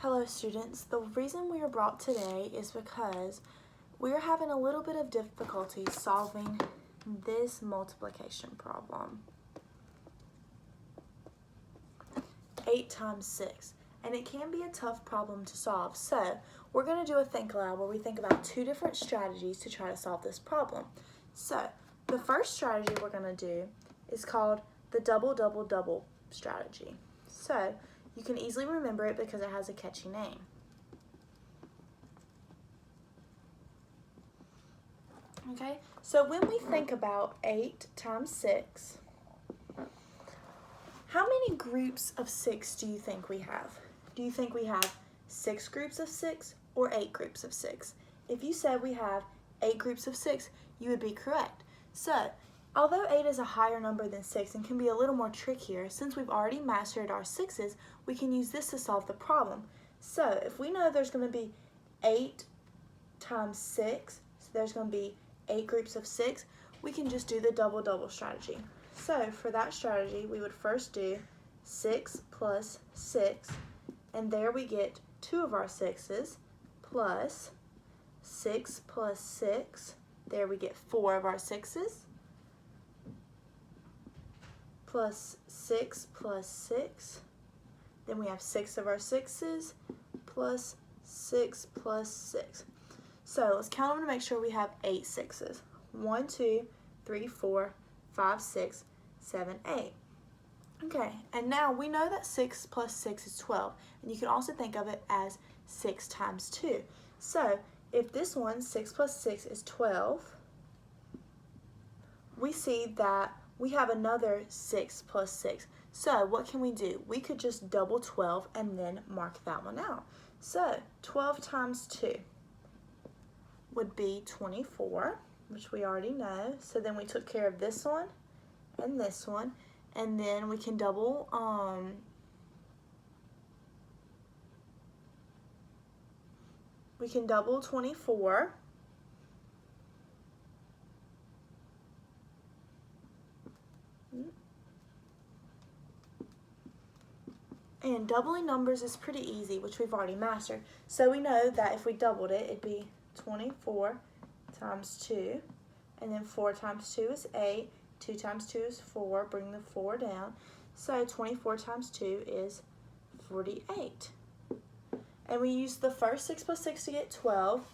Hello students, the reason we are brought today is because we are having a little bit of difficulty solving this multiplication problem. 8 times 6, and it can be a tough problem to solve. So we're going to do a think aloud where we think about two different strategies to try to solve this problem. So the first strategy we're going to do is called the double double double strategy. So you can easily remember it because it has a catchy name. Okay, so when we think about 8 times 6, how many groups of 6 do you think we have? Do you think we have 6 groups of 6 or 8 groups of 6? If you said we have 8 groups of 6, you would be correct. So, although 8 is a higher number than 6 and can be a little more trickier, since we've already mastered our 6's, we can use this to solve the problem. So, if we know there's going to be 8 times 6, so there's going to be 8 groups of 6, we can just do the double-double strategy. So, for that strategy, we would first do 6 plus 6, and there we get 2 of our 6's, plus 6 plus 6, there we get 4 of our 6's, plus 6 plus 6, then we have 6 of our 6's, plus 6 plus 6. So let's count them to make sure we have 8 6's. 1, 2, 3, 4, 5, 6, 7, 8. Okay, and now we know that 6 plus 6 is 12, and you can also think of it as 6 times 2. So if this one, 6 plus 6 is 12, we see that we have another 6 plus 6. So what can we do? We could just double 12 and then mark that one out. So 12 times 2 would be 24, which we already know. So then we took care of this one and this one, and then we can double 24. And doubling numbers is pretty easy, which we've already mastered. So we know that if we doubled it, it'd be 24 times 2, and then 4 times 2 is 8, 2 times 2 is 4, bring the 4 down. So 24 times 2 is 48. And we use the first 6 plus 6 to get 12,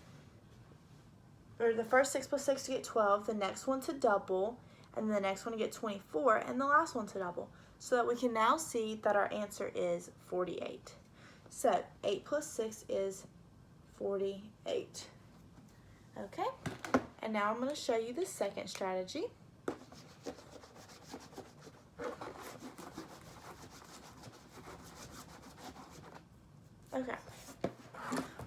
or the first 6 plus 6 to get 12, the next one to double, and the next one to get 24, and the last one to double. So that we can now see that our answer is 48. So 8 plus 6 is 48. Okay, and now I'm going to show you the second strategy. Okay,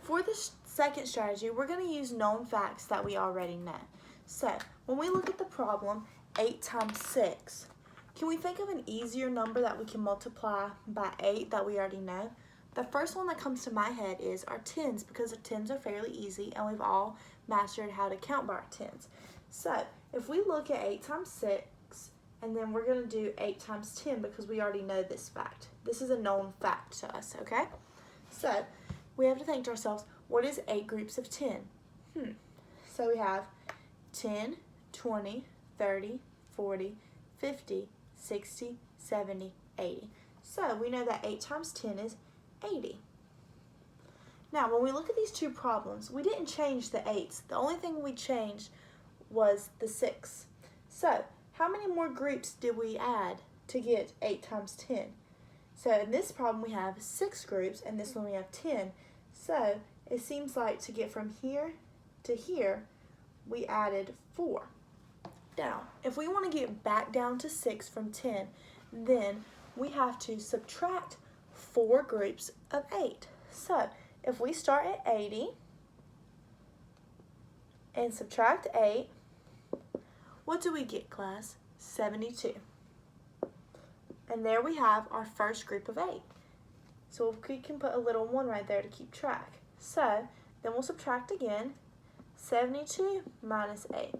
for the second strategy, we're going to use known facts that we already know. So when we look at the problem, 8 times 6, can we think of an easier number that we can multiply by 8 that we already know? The first one that comes to my head is our tens, because our tens are fairly easy and we've all mastered how to count by our tens. So if we look at 8 times 6, and then we're going to do 8 times 10 because we already know this fact. This is a known fact to us, okay? So we have to think to ourselves, what is 8 groups of 10? So we have 10, 20, 30, 40, 50, 60, 70, 80. So we know that 8 times 10 is 80. Now when we look at these two problems, we didn't change the 8's. The only thing we changed was the 6. So how many more groups did we add to get 8 times 10? So in this problem we have 6 groups, and this one we have 10. So it seems like to get from here to here, we added 4. Now, if we want to get back down to 6 from 10, then we have to subtract 4 groups of 8. So, if we start at 80 and subtract 8, what do we get, class? 72. And there we have our first group of 8. So we can put a little 1 right there to keep track. So, then we'll subtract again, 72 minus 8.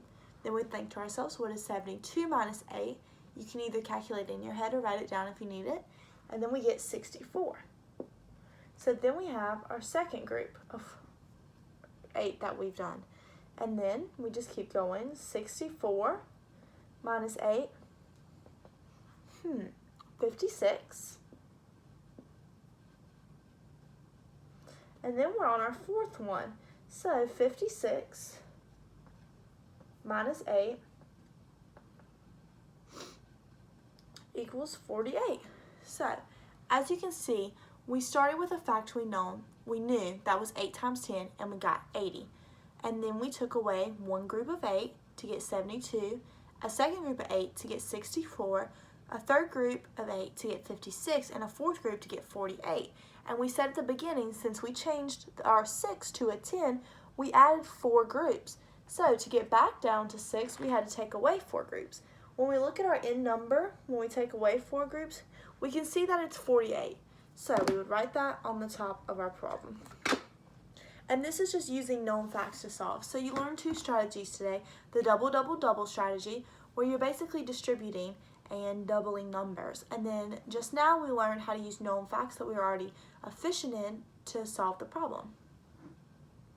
Then we think to ourselves, what is 72 minus 8? You can either calculate it in your head or write it down if you need it. And then we get 64. So then we have our second group of 8 that we've done. And then we just keep going. 64 minus 8. 56. And then we're on our fourth one. So 56 minus 8 equals 48. So as you can see, we started with a fact we knew that was 8 times 10, and we got 80. And then we took away one group of 8 to get 72, a second group of 8 to get 64, a third group of 8 to get 56, and a fourth group to get 48. And we said at the beginning, since we changed our 6 to a 10, we added 4 groups. So to get back down to 6, we had to take away 4 groups. When we look at our end number, when we take away 4 groups, we can see that it's 48. So we would write that on the top of our problem. And this is just using known facts to solve. So you learned 2 strategies today. The double strategy, where you're basically distributing and doubling numbers. And then just now we learned how to use known facts that we were already efficient in to solve the problem.